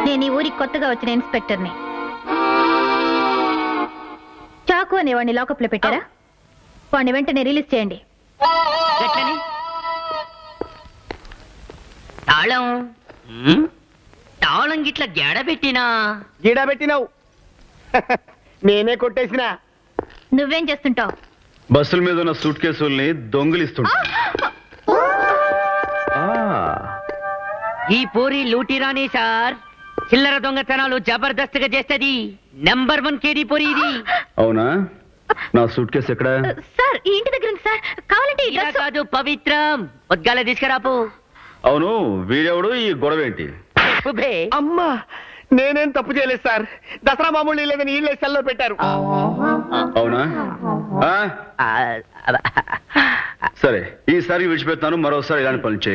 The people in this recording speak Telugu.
నేను ఈ ఊరికి కొత్తగా వచ్చిన ఇన్స్పెక్టర్ని. చాకు అనే వాడిని లాకప్ లో పెట్టారా? వాడిని వెంటనే రిలీజ్ చేయండి. తాళం తాళం గిట్ల గెడబెట్టినా గీడబెట్టినావు. నేనే కొట్టేసినా. నువ్వేం చేస్తుంటావు? బస్సుల మీద ఉన్న సూట్ కేసుల్ని దొంగిలిస్తుంటా. ఈ పూరి లూటిరాని సార్. చిల్లర దొంగతనాలు జబర్దస్త్గా చేస్తది. నెంబర్ 1 కేడీ పూరి ఇది. అవునా? నా సూట్ కేసు ఎక్కడ? సార్ ఈ ఇంటి దగ్గర ఉంది సార్. కావాలంటే ఈ ఇలా డ్రెస్- కాదు పవిత్రం. పొద్దుగాల తీసుకురాపు. అవును, వీడెవడు? ఈ గొడవ ఏంటి? ఉబే. అమ్మా, నేనేం తప్పు చేయలేదు సార్. దసరా మామూలు లేదని వీళ్ళే సెల్లో పెట్టారు. అవునా? ఆ, సరే, ఈసారి విడిచిపెడతాను. మరోసారి ఇలాంటి పనులు చేయండి.